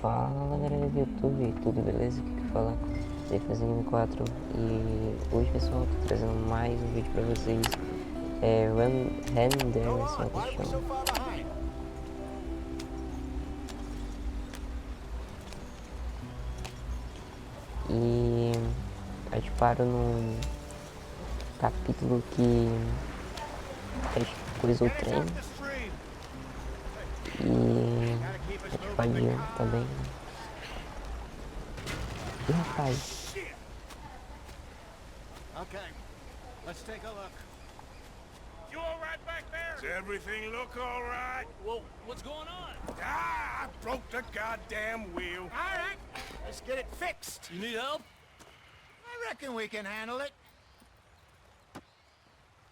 Fala galera do YouTube, tudo beleza? Aqui que fala Defazing 4 e hoje pessoal tô trazendo mais um vídeo pra vocês. Render Selection. E a gente parou num capítulo que a gente coisou o trem. E a gente pode ir também. E rapaz. Okay, let's take a look. You all right back there? Does everything look all right? Well, what's going on? I broke the goddamn wheel. All right, let's get it fixed. You need help? I reckon we can handle it.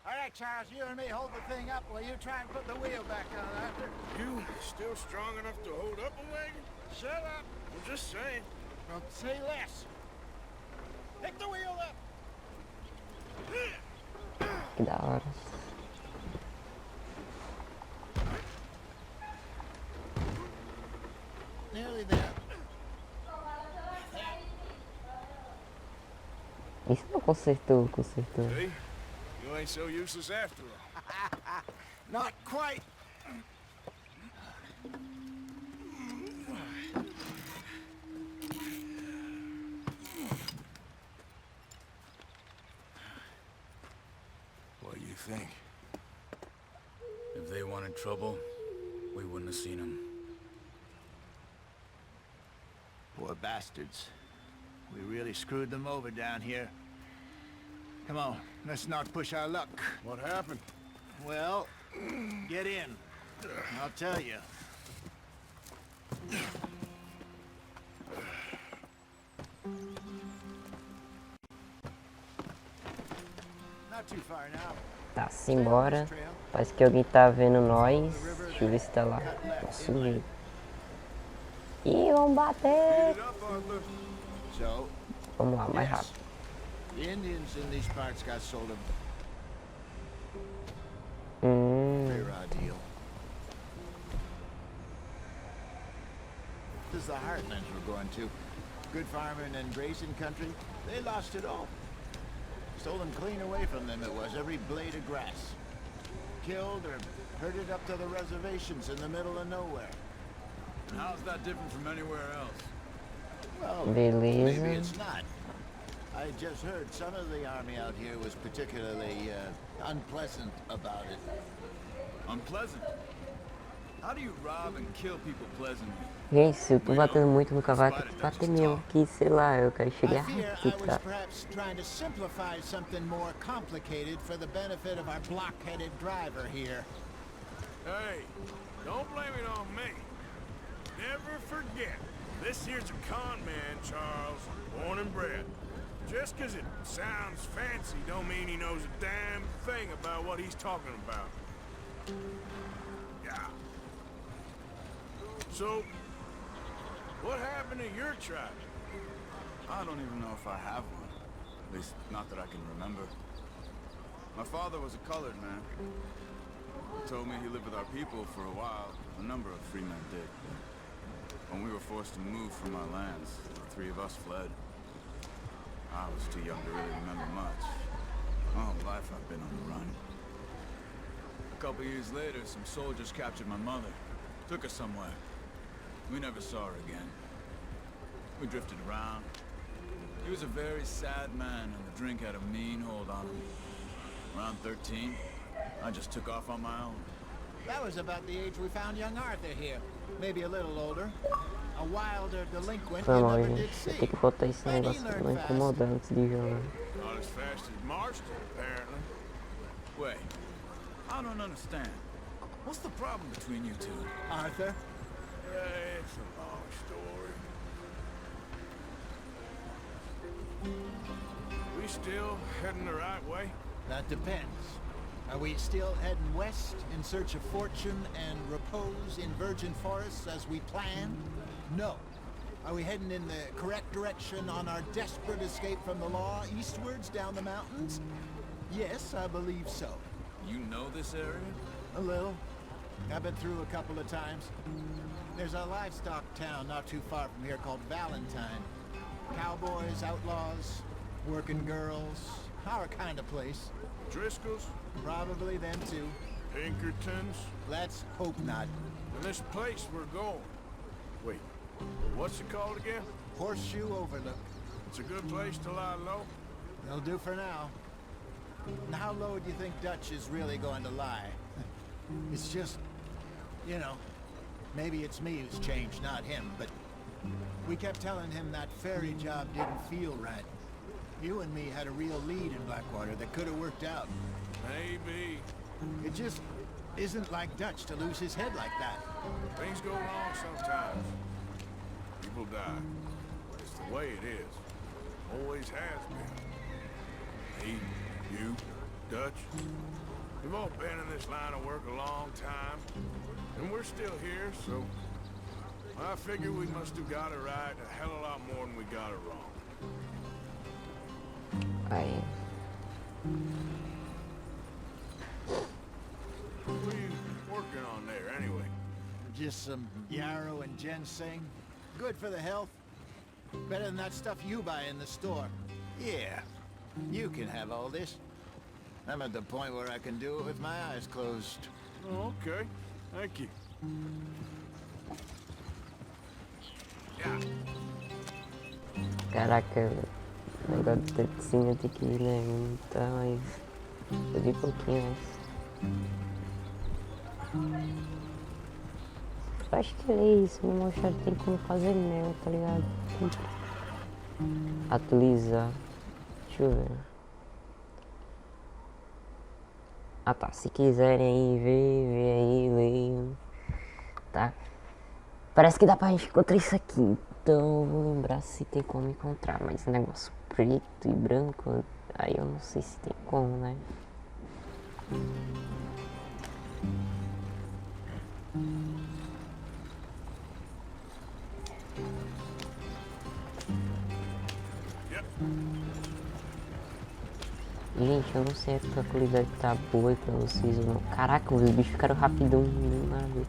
All right, Charles, you and me hold the thing up while you try and put the wheel back on after. You still strong enough to hold up a wagon? Shut up. I'm just saying. Well, say less. Pick the wheel up. Que da hora. Nearly there. Isso não consertou. See? You ain't so useless after all. Not quite. What do you think? If they wanted trouble, we wouldn't have seen them. Poor bastards. We really screwed them over down here. Come on, let's not push our luck. What happened? Well, get in. I'll tell you. Not too far now. Tá, simbora. Parece que alguém tá vendo nós. Deixa eu ver se tá lá. Sumiu. Ih, vamos bater. Get up, Arthur. So, Vamos lá, mais rápido. the Indians in these parts got sold a very raw deal. This is the heartlands we're going to. Good farming and grazing country. They lost it all. Stolen clean away from them it was, every blade of grass. Killed or herded up to the reservations in the middle of nowhere. How's that different from anywhere else? Well, Beleza. maybe it's not. I just heard some of the army out here was particularly unpleasant about it. Unpleasant? How do you rob and kill people pleasantly? Gente, se eu tô batendo muito no cavalo, tem que bater mesmo. Que sei lá, eu quero I chegar fear aqui, I was tá? perhaps trying to simplify something more complicated for the benefit of our block-headed driver here. Hey, don't blame it on me. Never forget, this here's a con man, Charles, born and bred. Just 'cause it sounds fancy don't mean he knows a damn thing about what he's talking about. Yeah. So, what happened to your tribe? I don't even know if I have one. At least, not that I can remember. My father was a colored man. He told me he lived with our people for a while. A number of free men did. When we were forced to move from our lands, the three of us fled. I was too young to really remember much. All life I've been on the run. A couple years later, some soldiers captured my mother. Took her somewhere. We never saw her again. We drifted around. He was a very sad man, and the drink had a mean hold on him. Around 13, I just took off on my own. That was about the age we found young Arthur here. Maybe a little older. A wilder delinquent Foi you mal, never gente. did Eu see. tenho que botar esse But he negócio pra learned não fast. incomodar antes de jogar. Not as fast as Marston, apparently. Wait, I don't understand. What's the problem between you two? Arthur? It's a long story. We still heading the right way? That depends. Are we still heading west in search of fortune and repose in virgin forests as we planned? No. Are we heading in the correct direction on our desperate escape from the law eastwards down the mountains? Yes, I believe so. You know this area? A little. I've been through a couple of times. There's a livestock town not too far from here called Valentine. Cowboys, outlaws, working girls, our kind of place. Driscoll's? Probably them too. Pinkertons? Let's hope not. And this place we're going. Wait, what's it called again? Horseshoe Overlook. It's a good place to lie low? They'll do for now. And how low do you think Dutch is really going to lie? It's just, you know, maybe it's me who's changed, not him, but we kept telling him that ferry job didn't feel right. You and me had a real lead in Blackwater that could have worked out. Maybe. It just isn't like Dutch to lose his head like that. Things go wrong sometimes. People die. It's the way it is. Always has been. Me, you, Dutch. We've all been in this line of work a long time. And we're still here, so... I figure we must have got it right a hell of a lot more than we got it wrong. Aí. What are you working on there, anyway? Just some yarrow and ginseng. Good for the health. Better than that stuff you buy in the store. Yeah, you can have all this. I'm at the point where I can do it with my eyes closed. Oh, okay. Thank you. Yeah. Caraca, o negócio de tetinha tem que ir, né? Muita, mas. Eu vi pouquinho, mas. Eu acho que é isso, me mostrar que tem como fazer mel, tá ligado? Atualizar. Deixa eu ver. Ah tá, se quiserem aí ver aí, leiam. Tá? Parece que dá pra gente encontrar isso aqui, então eu vou lembrar se tem como encontrar, mas negócio preto e branco, aí eu não sei se tem como, né? Gente, eu não sei se a qualidade tá boa aí pra vocês ou não. Caraca, os bichos ficaram rapidão do nada.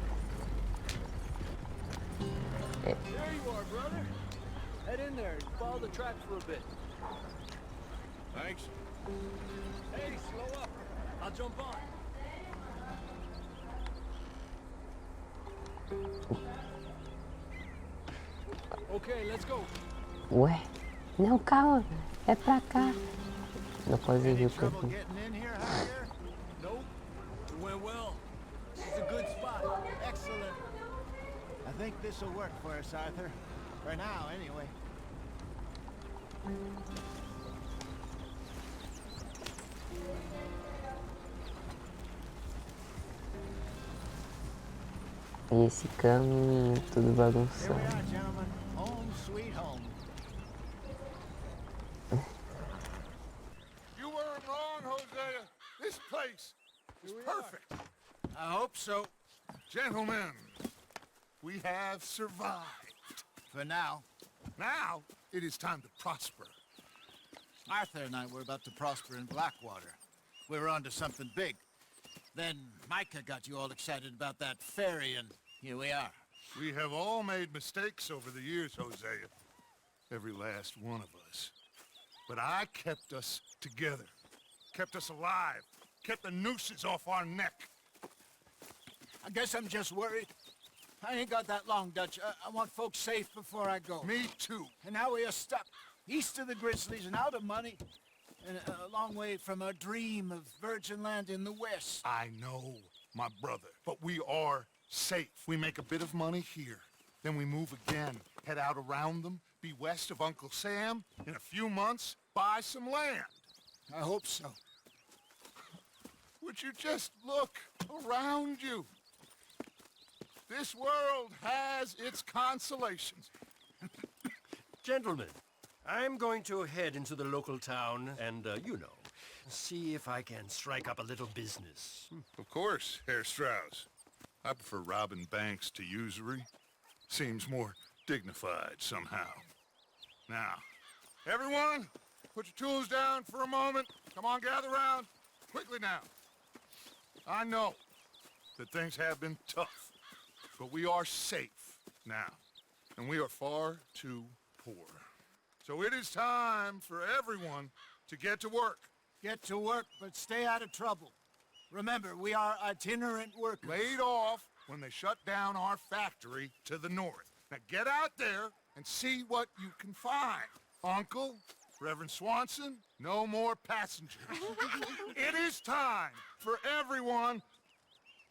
There you are, brother. Head in there and follow the track for a bit. Thanks. Hey, slow up. I'll jump on. Okay, let's go. Ué? Não, calma. É pra cá. Não pode ir o Trouble campo. getting in here, Javier? Nope. It went well. This is a good spot. Excellent. I think this will work for us, Arthur. For now, anyway. E esse caminho tudo Here we bagunçado. are, gentlemen. Home sweet home. You weren't wrong, Hosea. This place is perfect. I hope so. Gentlemen, we have survived. For now. Now, it is time to prosper. Arthur and I were about to prosper in Blackwater. We were onto something big. Then Micah got you all excited about that ferry, and here we are. We have all made mistakes over the years, Hosea. Every last one of us. But I kept us together. Kept us alive. Kept the nooses off our neck. I guess I'm just worried. I ain't got that long, Dutch. I want folks safe before I go. Me too. And now we are stuck east of the Grizzlies and out of money. And a long way from our dream of virgin land in the west. I know, my brother, but we are safe. We make a bit of money here. Then we move again, head out around them, be west of Uncle Sam. In a few months, buy some land. I hope so. Would you just look around you? This world has its consolations. Gentlemen, I'm going to head into the local town and, you know, see if I can strike up a little business. Of course, Herr Strauss. I prefer robbing banks to usury. Seems more dignified somehow. Now, everyone, put your tools down for a moment. Come on, gather round. Quickly now. I know that things have been tough. But we are safe now, and we are far too poor. So it is time for everyone to get to work. Get to work, but stay out of trouble. Remember, we are itinerant workers. Laid off when they shut down our factory to the north. Now get out there and see what you can find. Uncle, Reverend Swanson, no more passengers. It is time for everyone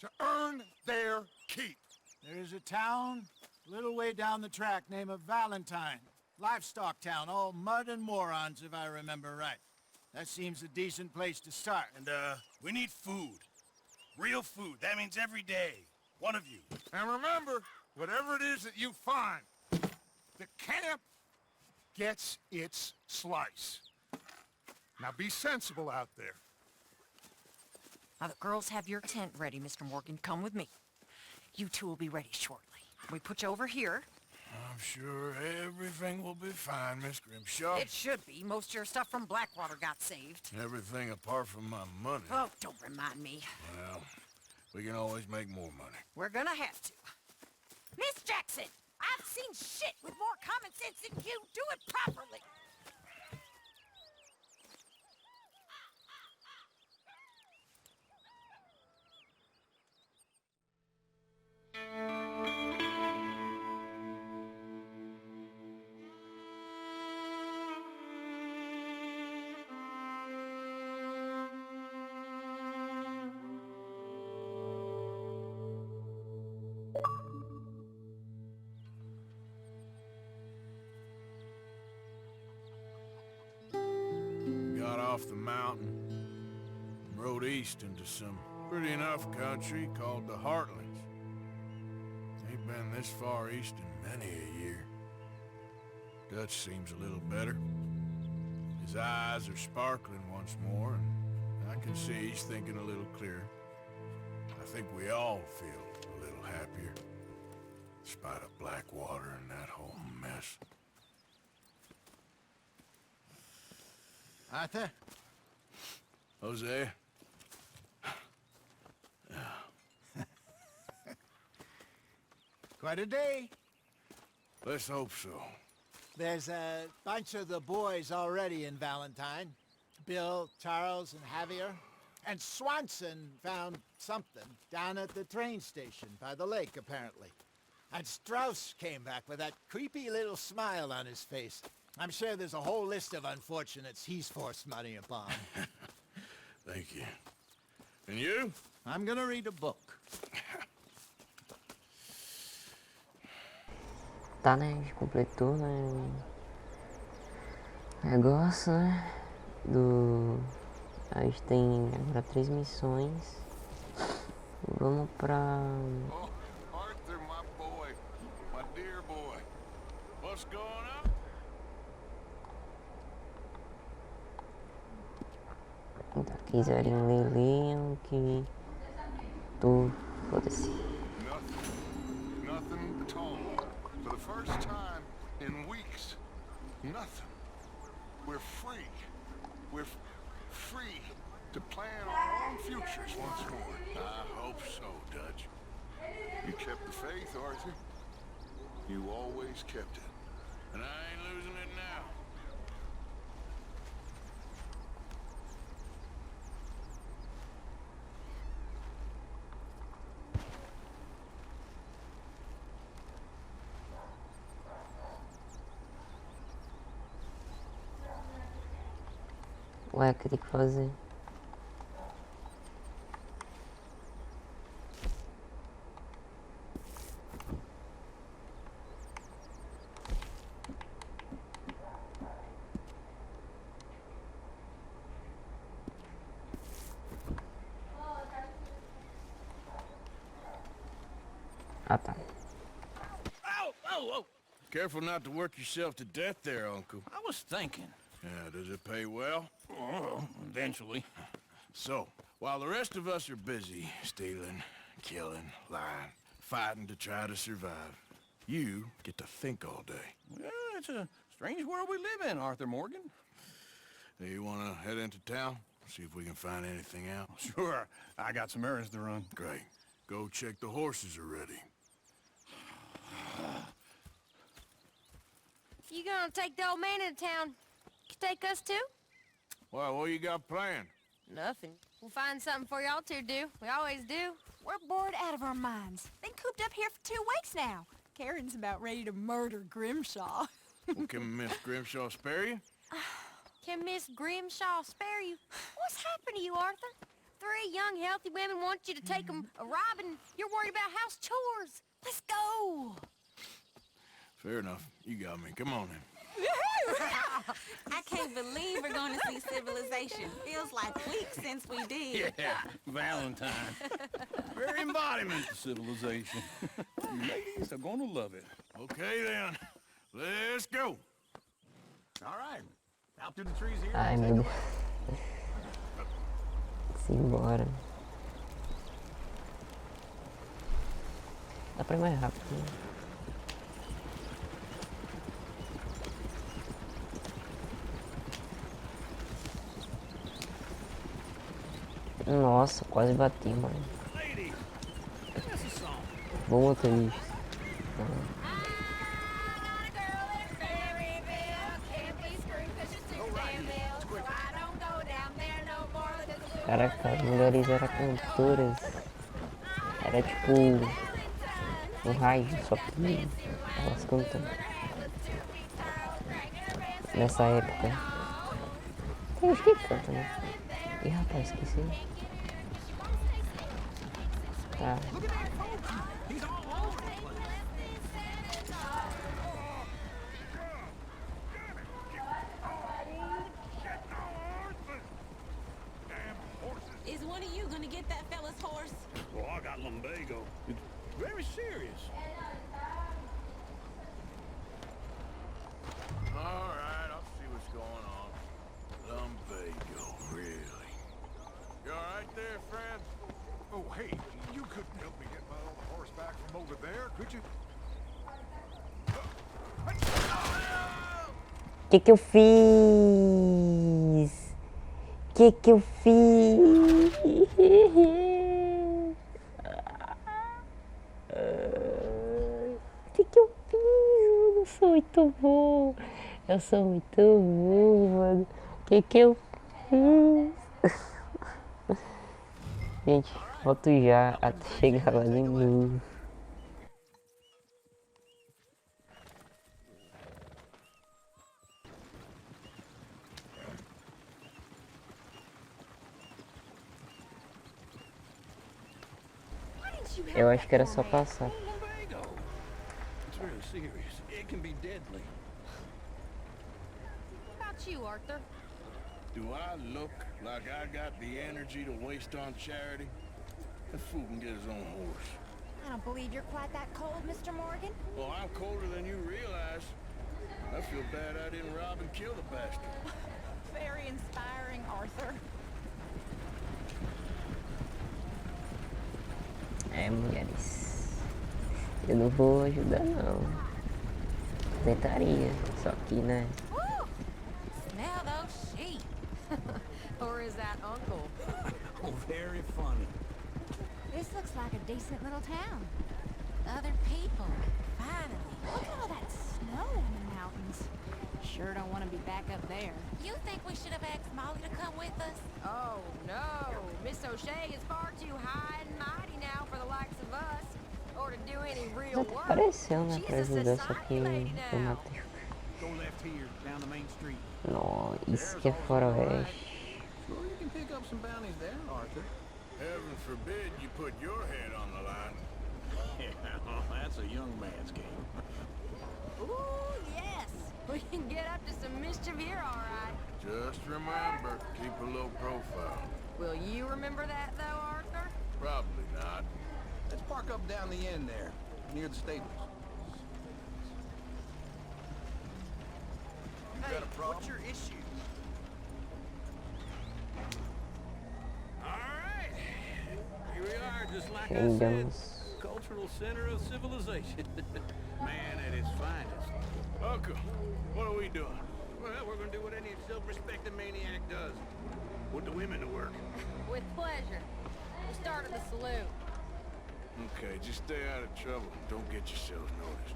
to earn their keep. There is a town a little way down the track named Valentine. Livestock town, all mud and morons, if I remember right. That seems a decent place to start. And, we need food. Real food. That means every day. One of you. And remember, whatever it is that you find, the camp gets its slice. Now be sensible out there. Now the girls have your tent ready, Mr. Morgan. Come with me. You two will be ready shortly. We put you over here. I'm sure everything will be fine, Miss Grimshaw. It should be. Most of your stuff from Blackwater got saved. Everything apart from my money. Oh, don't remind me. Well, we can always make more money. We're gonna have to. Miss Jackson, I've seen shit with more common sense than you. Do it properly. Got off the mountain, rode east into some pretty enough country called the Heartlands. Ain't been this far east in many a year. Dutch seems a little better. His eyes are sparkling once more, and I can see he's thinking a little clearer. I think we all feel a little happier, in spite of Blackwater and that whole mess. Arthur? Jose? Quite a day. Let's hope so. There's a bunch of the boys already in Valentine. Bill, Charles, and Javier. And Swanson found something down at the train station by the lake, apparently. And Strauss came back with that creepy little smile on his face. I'm sure there's a whole list of unfortunates he's forced money upon. Thank you. And you? I'm gonna read a book. Tá, né? A gente completou, né? O negócio, né? A gente tem agora 3 missões. Vamos pra... Oh, Arthur, my boy. My dear boy. What's going on? Então, quiserem ler, leiam, que... Foda-se. Nothing at all. For the first time in weeks, nothing. We're free. We're free to plan our own futures once more. I hope so, Dutch. You kept the faith, Arthur. You always kept it. And I ain't losing it now. Ué, o que tem que fazer? Ah, tá. Oh, oh, oh! Careful not to work yourself to death there, Uncle. I was thinking. Yeah, does it pay well? Oh, eventually. So, while the rest of us are busy stealing, killing, lying, fighting to try to survive, you get to think all day. Well, it's a strange world we live in, Arthur Morgan. Hey, you wanna head into town? See if we can find anything out? Sure, I got some errands to run. Great. Go check the horses are ready. You gonna take the old man into town? Take us too? Well, what you got planned? Nothing. We'll find something for y'all to do. We always do. We're bored out of our minds. Been cooped up here for 2 weeks now. Karen's about ready to murder Grimshaw. Well, can Miss Grimshaw spare you? Can Miss Grimshaw spare you? What's happened to you, Arthur? 3 young, healthy women want you to take them a robbing. You're worried about house chores. Let's go. Fair enough. You got me. Come on in. I can't believe we're going to see civilization. Feels like weeks since we did. Yeah, Valentine. Very embodiment of civilization. You ladies are gonna love it. Okay, then. Let's go. All right. Out through the trees here. Ai, meu Deus. Simbora. Dá pra ir mais rápido, né? Nossa, quase bati, mano. Bom motorista. Caraca, as mulheres eram cantoras. Era tipo um rádio, só que elas cantam. Nessa época. Tem uns que cantam, né? Ih, rapaz, esqueci. Tá. Is one of you gonna get that fella's horse? Well, I got lumbago. It's very serious. All right, I'll see what's going on. Lumbago, really? You all right there, friend? Oh, hey, you couldn't help me get my old horse back from over there, could you? Que eu fiz? Que eu fiz? Que eu fiz? Eu sou muito bom. Eu sou muito bom, mano. Que eu fiz? Gente, volto já até chegar lá de novo. Eu acho que era só passar. Lumbago. It's really serious. It can be deadly. What about you, Arthur? Do I look like I got the energy to waste on charity? That fool can get his own horse. I don't believe you're quite that cold, Mr. Morgan. Well, I'm colder than you realize. I feel bad I didn't rob and kill the bastard. Very inspiring, Arthur. É, mulheres. Eu não vou ajudar, não. Tentaria, só que, né? Woo! Smell those sheep. Or is that Uncle? Oh, very funny. This looks like a decent little town. Other people. Finally. Look at all that snow in the mountains. Sure don't want to be back up there. You think we should have asked Molly to come with us? Oh, no. Miss O'Shea is far too high and mighty now for the likes of us. Or to do any real Até work. apareceu, né, She's pra a ajudar, só que society lady eu now. matei. Go left here, down the main street. Não, isso que é faroeste. Sure, you can pick up some bounties there, Arthur. Heaven forbid you put your head on the line. Yeah, well, that's a young man's game. Ooh, yes. We can get up to some mischief here, all right. Just remember, keep a low profile. Will you remember that, though, Arthur? Probably not. Let's park up down the end there, near the stables. Hey, what's your issue? All right. Here we are, just like I said. Chegamos. Cultural center of civilization. Man at its finest. Uncle, what are we doing? Well, we're gonna do what any self-respecting maniac does. Put the women to work. With pleasure. We'll start at the saloon. okay. Just stay out of trouble. Don't get yourselves noticed.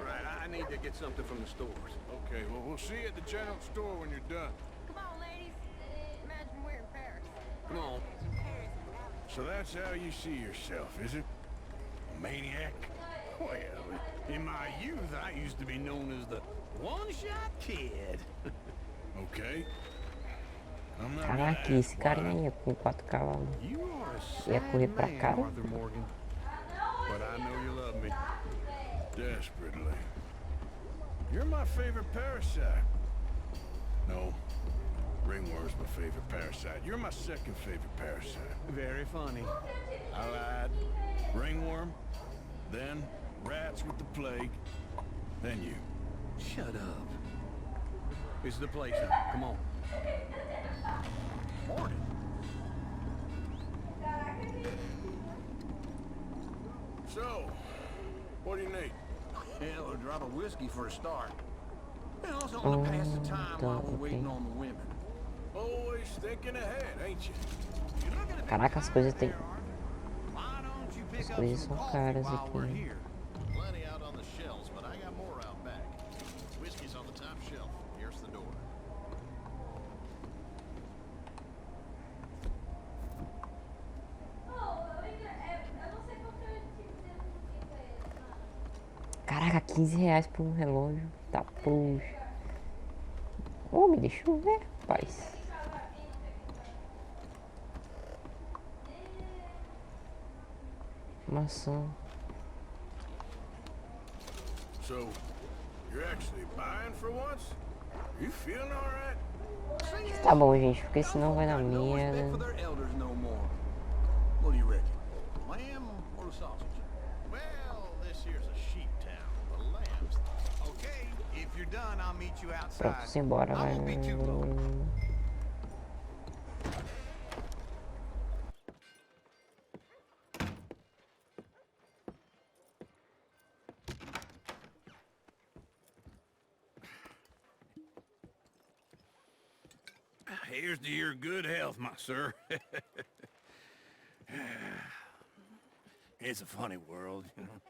Right, I need to get something from the stores. Okay, well, we'll see you at the general store when you're done. Come on, ladies. Imagine we're in Paris. Come on. So that's how you see yourself, is it? A maniac? Well, in my youth, I used to be known as the one-shot kid. Okay. I'm not Caraca, gonna esse ask carinha why. aí com 4 cavalos. You are a Ia sad correr pra man, cá. Arthur Morgan. But I know you love me. Desperately. You're my favorite parasite. No. Ringworm's my favorite parasite. You're my second favorite parasite. Very funny. I lied. Ringworm, then rats with the plague, then you. Shut up. It's the place up. Come on. Morning. So, what do you need? Hell, a drop of whiskey for a start. And also to pass the time while we're waiting on the women. Always thinking ahead, ain't you? Caraca, as coisas tem. Why don't you As pick up coisas some são coffee caras while we're aqui. here? Plenty out on the shelves, but I got more out back. Whiskey's on the top shelf. Here's the door. Caraca, 15 reais por um relógio. Tá, poxa. Homem, deixa eu ver, rapaz. Maçã. So, you're actually buying for once? You feeling alright? Tá bom, gente, porque senão vai dar No respect for merda. their elders no more. What do you reckon? Lamb or the sausage? Well, this here's a sheep town. The lambs. Okay, if you're done, I'll meet you outside. Pronto, simbora, I vai. won't be too long. Here's to your good health, my sir. It's a funny world, you know.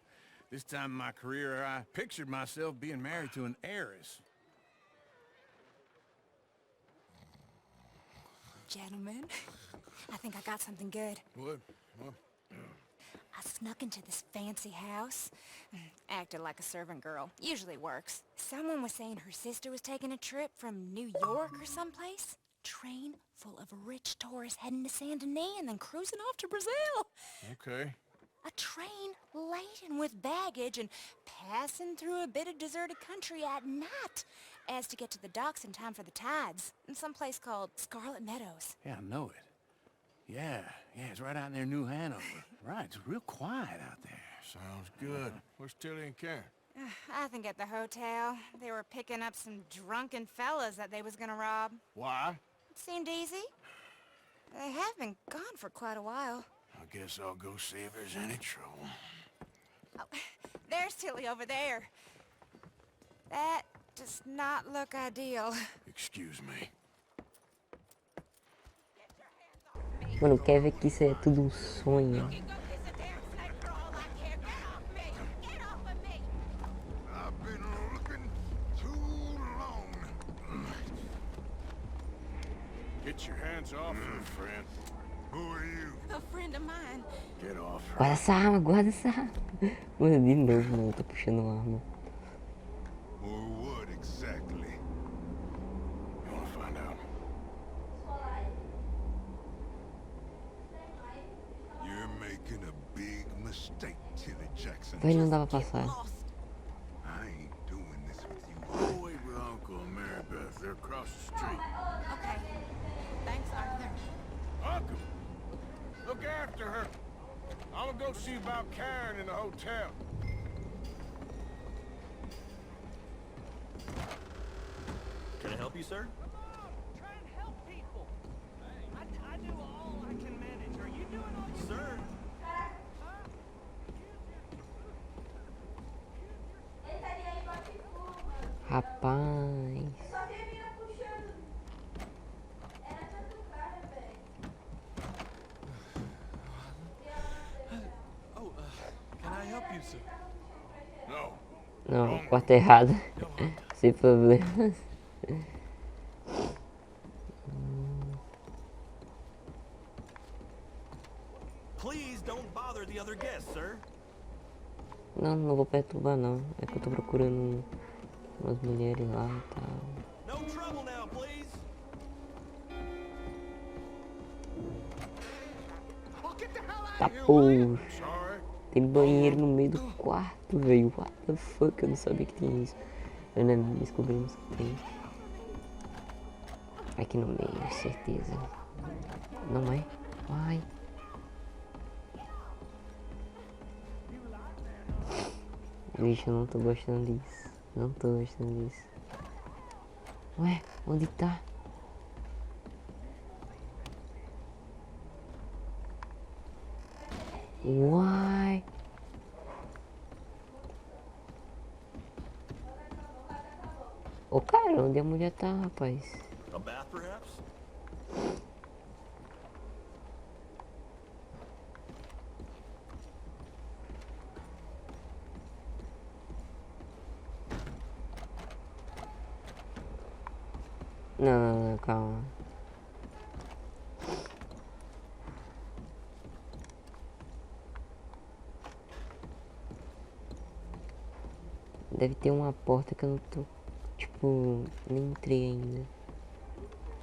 This time in my career, I pictured myself being married to an heiress. Gentlemen, I think I got something good. What? I snuck into this fancy house. Acted like a servant girl. Usually works. Someone was saying her sister was taking a trip from New York or someplace. Train full of rich tourists heading to Saint Denis and then cruising off to Brazil. Okay. A train laden with baggage and passing through a bit of deserted country at night as to get to the docks in time for the tides in some place called Scarlet Meadows. Yeah, I know it. Yeah, it's right out near New Hanover. Right, it's real quiet out there. Sounds good. Where's Tilly and Karen? I think at the hotel. They were picking up some drunken fellas that they was gonna rob. Why? It seemed easy. They have been gone for quite a while. I guess I'll go see if there's any trouble. Oh, there's Tilly over there. That does not look ideal. Excuse me. Mano, quer ver que isso é tudo um sonho. I've been looking too long. Get your hands off her, friend. Who are you? A friend of mine. Get off her. Guarda essa arma, guarda essa arma. Mano, de novo, mano, tá puxando uma arma. Or what exactly? You wanna find out? You're making a big mistake, Tilly Jackson. Vai, não dá pra passar. I ain't doing this with you. Go wait with Uncle and Mary Beth. They're across the street. Okay. Thanks, Arthur. Uncle! Look after her. I'm gonna go see about Karen in the hotel. Can I help you, sir? Try and help people. I do all I can manage. Are you doing all you Sir? Rapaz. help you, sir? No. Não, porta errada. Sem problemas. Please don't bother the other guests, sir. Não, não vou perturbar não. É que eu tô procurando umas mulheres lá e tal. No trouble now, please. Oh, get the hell out Tá of here, will porra. you? Sorry. Tem banheiro no meio do quarto, velho. What the fuck? Eu não sabia que tinha isso. Eu não descobrimos que tem. Aqui no meio, certeza. Não é? Ai. Vixe, eu não tô gostando disso. Não tô gostando disso. Ué, onde tá? Uai. Ô cara, onde a mulher tá, rapaz? A bath, perhaps? Não, calma. Deve ter uma porta que eu não tô, tipo, nem entrei ainda.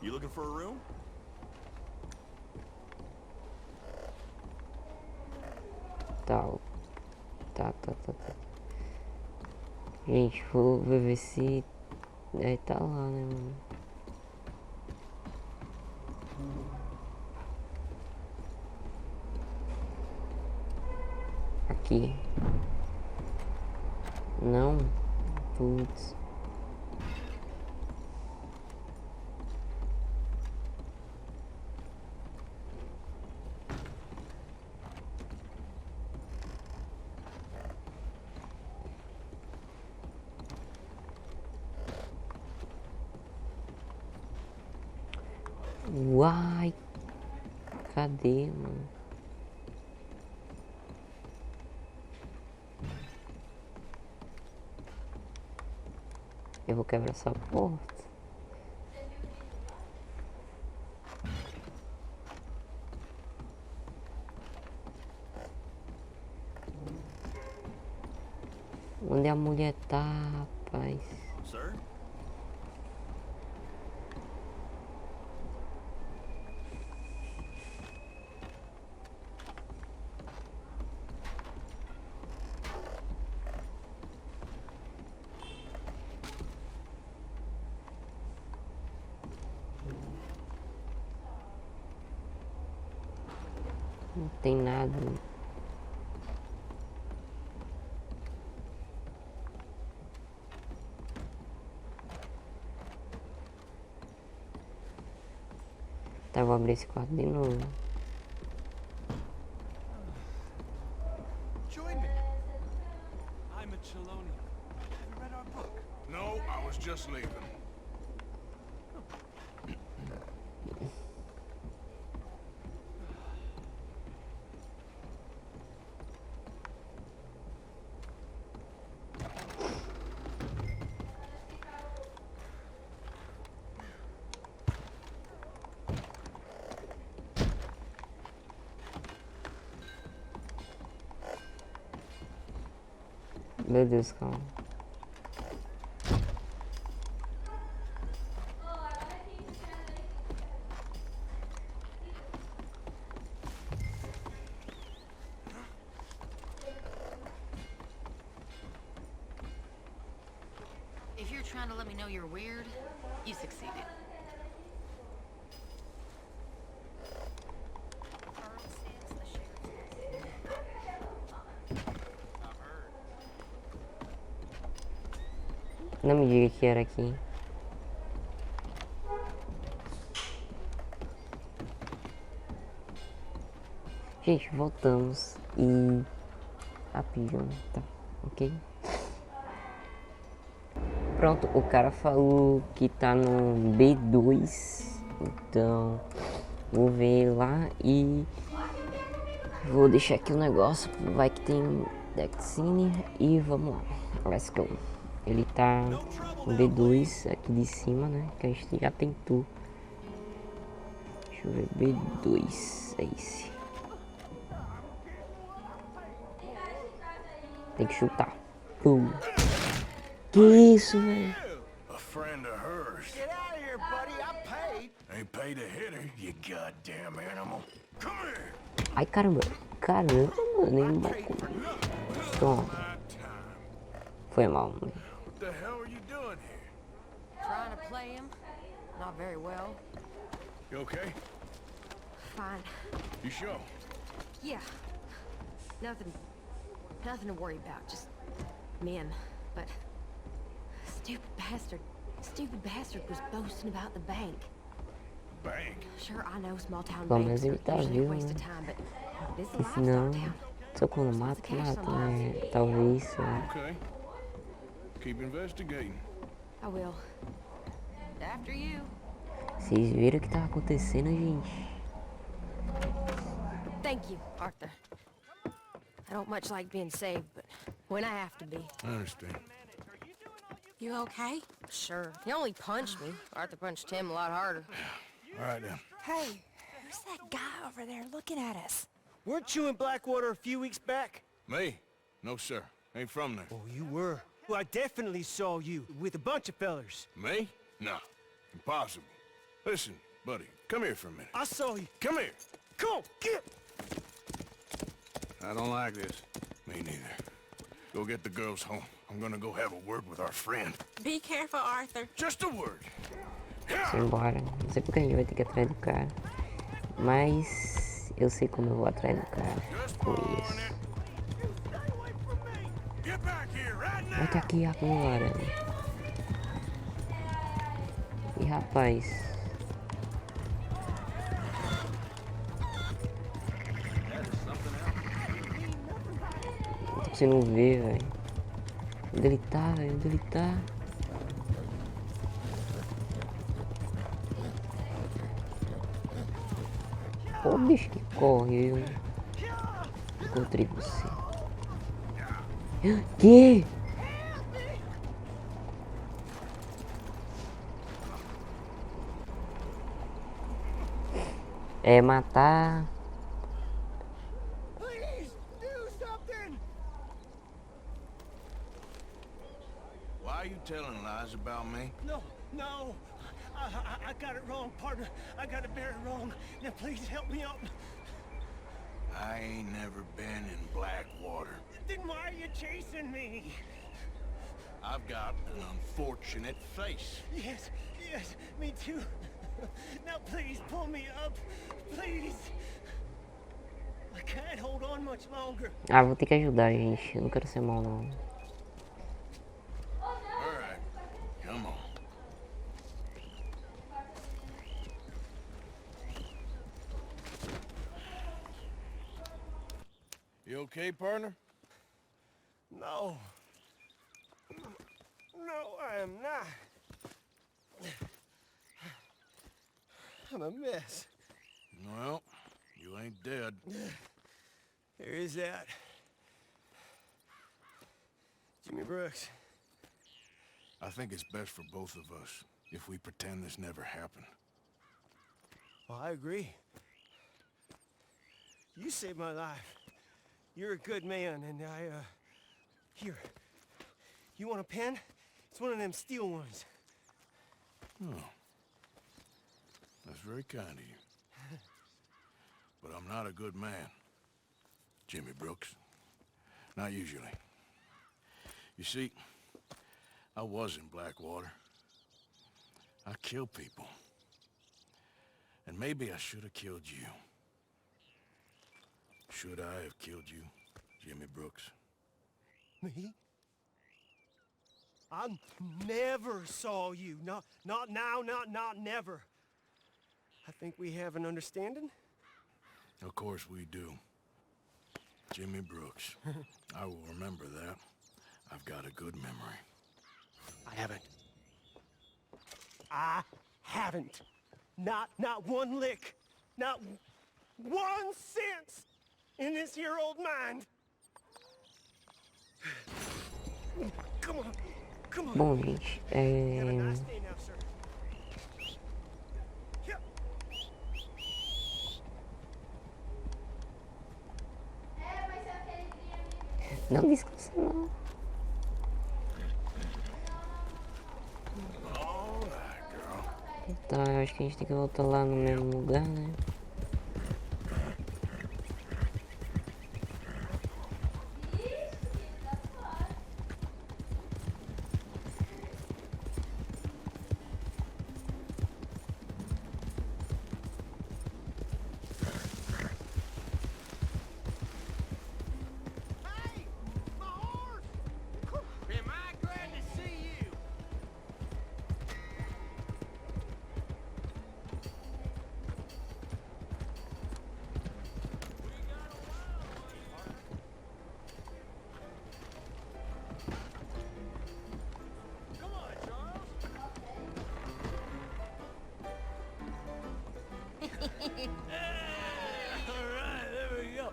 You looking for a room? Tá. Gente, vou ver se... É, tá lá, né, mano? Aqui. Não. Putz. Uai. Cadê, mano? Eu vou quebrar essa porta. Onde a mulher tá, rapaz? Sir? Não tem nada. Tá, vou abrir esse quarto de novo. Join me. I'm a Chelonian. Have you read our book? No, I was just leaving. Meu Deus, calma. If you're trying to let me know you're weird, you succeeded. Não me diga que era aqui. Gente, voltamos e a pijama, tá, ok? Pronto, o cara falou que tá no B2, então vou ver lá e vou deixar aqui o negócio, vai que tem Dexine e vamos lá. Let's go. Ele tá com B2 aqui de cima, né? Que a gente já tentou. Deixa eu ver. B2. É esse. Tem que chutar. Pum. Que isso, velho? A friend of hers. Get out of here, buddy. I paid. Ain't paid to hit her, you goddamn animal. Come here. Ai, caramba. Caramba, nem me bateu. Toma. Foi mal. What the hell are you doing here? Trying to play him. Not very well. You okay? Fine. You sure? Yeah. Nothing to worry about. Just men. But stupid bastard was boasting about the bank. Bank? Sure, I know small town Pelo banks menos ele are tá usually a vivo, waste of né? time, but this is a E se não, livestock town. se eu quando mato, né? Talvez. Okay. Keep investigating. I will. After you. Vocês viram o que tava acontecendo, gente? Thank you, Arthur. I don't much like being saved, but when I have to be. I understand. You okay? Sure. He only punched me. Arthur punched him a lot harder. All right, then. Hey, who's that guy over there looking at us? Weren't you in Blackwater a few weeks back? Me? No, sir. Ain't from there. Oh, you were. Well, I definitely saw you with a bunch of fellers. Me? No. Impossible. Listen, buddy, come here for a minute. I saw you. Come here. Come on, get! I don't like this. Me neither. Go get the girls home. I'm gonna go have a word with our friend. Be careful, Arthur. Just a word. Simbora. Não sei porque a gente vai ter que ir atrás do cara. Mas eu sei como eu vou atrás do cara. Com isso. Volta aqui agora. E rapaz. Não tô conseguindo ver, velho. Onde ele tá, velho? Onde ele tá? Ô bicho que correu. Encontrei você. Que? É matar. Please, do something! Why are you telling lies about me? No. I got it wrong, partner. I got it very wrong. Now please help me out. I ain't never been in Blackwater. Then why are you chasing me? I've got an unfortunate face. Yes, me too. Now please pull me up. Please. I can't hold on much longer. Ah, vou ter que ajudar, gente. Eu não quero ser mal, não. All right, come on. You okay, partner? No, I am not. I'm a mess. Well, you ain't dead. There is that. Jimmy Brooks. I think it's best for both of us if we pretend this never happened. Well, I agree. You saved my life. You're a good man, and here. You want a pen? It's one of them steel ones. Oh. That's very kind of you. But I'm not a good man, Jimmy Brooks. Not usually. You see, I was in Blackwater. I killed people. And maybe I should have killed you. Should I have killed you, Jimmy Brooks? Me? I never saw you. Not now, not never. I think we have an understanding? Of course we do. Jimmy Brooks. I will remember that. I've got a good memory. I haven't. Not one lick. Not 1 cent in this here old mind. Bom, gente, não descansa não. Tá, eu acho que a gente tem que voltar lá no mesmo lugar, né? Am I glad to see you? Come on, Charles. All right, there we go.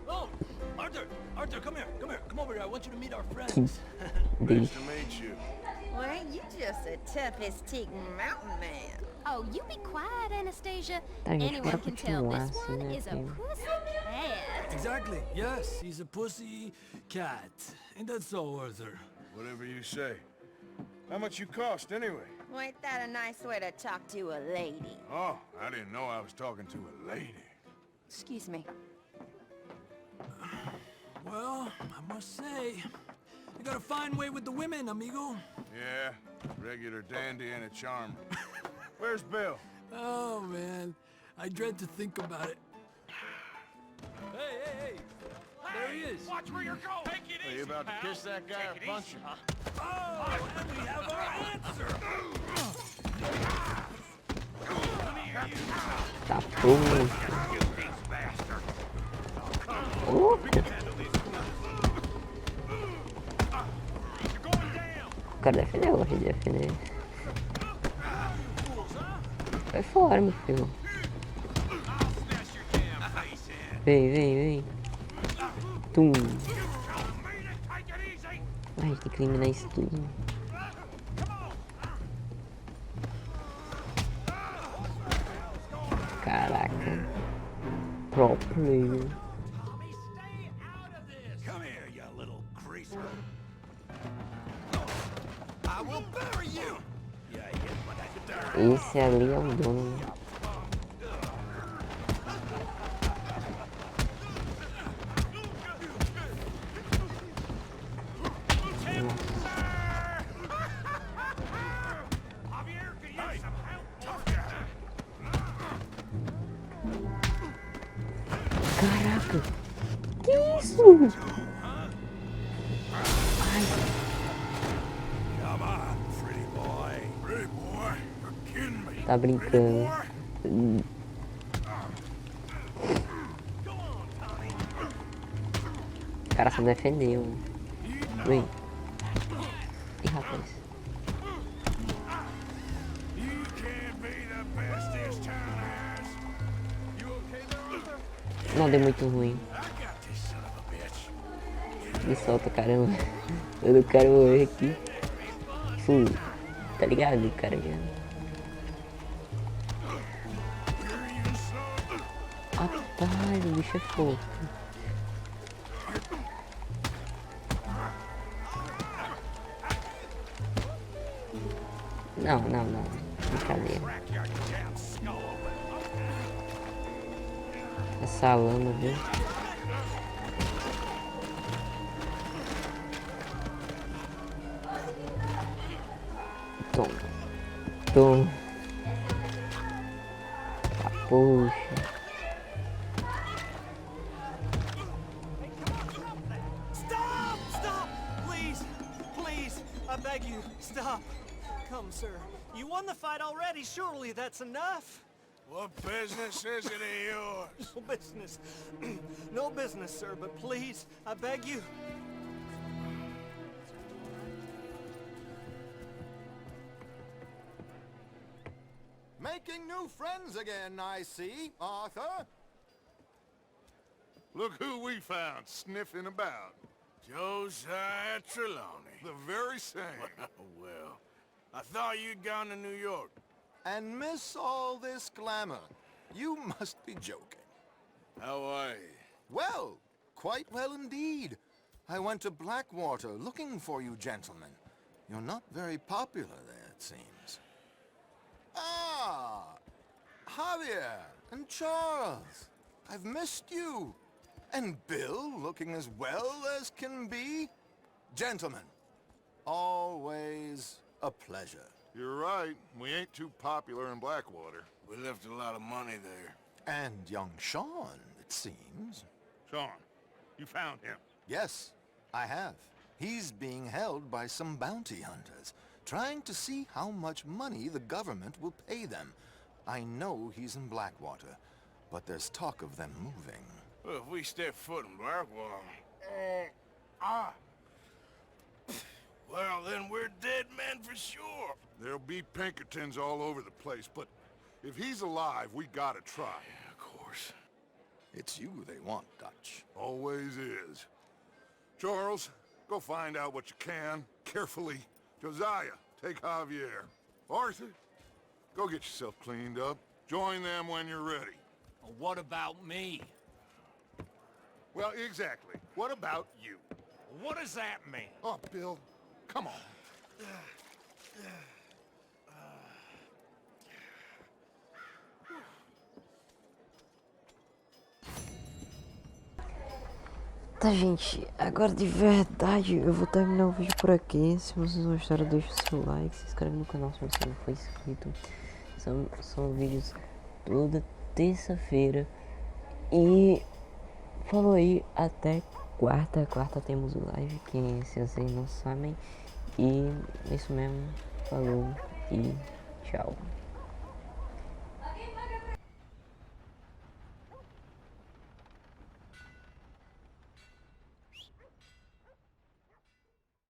Oh, Arthur, come here, come over here. I want you to meet our friends. Nice to meet you. Well, ain't you just the toughest teak mountain man? Oh, you be quiet, Anastasia. Tá, gente, Anyone bora can tell continuar this assim, one né? is a Porque pussy cat. Exactly. Yes, he's a pussy cat. Ain't that so, Arthur? Whatever you say. How much you cost, anyway? Well, ain't that a nice way to talk to a lady? Oh, I didn't know I was talking to a lady. Excuse me. Well, I must say, you got a fine way with the women, amigo. Yeah, regular dandy and a charmer. Where's Bill? Oh, man. I dread to think about it. Hey! There he is. Watch where you're going. Take it Are easy, you about to pal. kiss that guy Take or it punch easy, him? huh? Oh, and we have our answer. Come here, you. tá porra. You beast bastard. Oh, You're going down. o cara defendeu, eu gosto de defender. Vai fora, meu filho. I'll smash your damn face in. Vem. Tum. Tell me to take it easy. A gente tem que eliminar isso tudo. Caraca. Pro player. Tommy, stay out of this. Come here, you little greaser. I will bury you. Yeah, hit my neck. Esse ali é o dono. Javier, can you use some help? Caraca. Que isso? Come on, pretty boy. Pretty boy? You're kidding me. Tá brincando. O cara só defendeu. Vem. Ih, rapaz. You can't be the best this town has. You okay there, Arthur? Não, deu muito ruim. I got this son of a bitch. Me solta, caramba. Eu não quero morrer aqui. Tá ligado, cara? Rapaz, o bicho é fofo. Não. Brincadeira. Essa lama, viu? Tom. Ah, poxa. Stop! Please, I beg you, stop. Come, sir. You won the fight already. Surely that's enough. What business is it of yours? No business. No business, sir, but please, I beg you. Making new friends again, I see, Arthur. Look who we found sniffing about. Josiah Trelawney. The very same. Well, I thought you'd gone to New York. And miss all this glamour. You must be joking. How are you? Well, quite well indeed. I went to Blackwater looking for you gentlemen. You're not very popular there, it seems. Ah! Javier and Charles. I've missed you. And Bill looking as well as can be. Gentlemen, always a pleasure. You're right. We ain't too popular in Blackwater. We left a lot of money there. And young Sean, it seems. Sean, you found him. Yes, I have. He's being held by some bounty hunters, trying to see how much money the government will pay them. I know he's in Blackwater, but there's talk of them moving. Well, if we step foot in Blackwater... Well, then we're dead men for sure. There'll be Pinkertons all over the place, but if he's alive, we gotta try. Yeah, of course. It's you they want, Dutch. Always is. Charles, go find out what you can, carefully. Josiah, take Javier. Arthur, go get yourself cleaned up. Join them when you're ready. Well, what about me? Well, exactly. What about you? What does that mean? Oh, Bill, come on. Tá, gente, agora de verdade eu vou terminar o vídeo por aqui. Se vocês gostaram, deixa o seu like, se inscreve no canal se você não for inscrito. São vídeos toda terça-feira. E falou aí, até quarta. Quarta temos o live, que se vocês não sabem. E é isso mesmo, falou e tchau.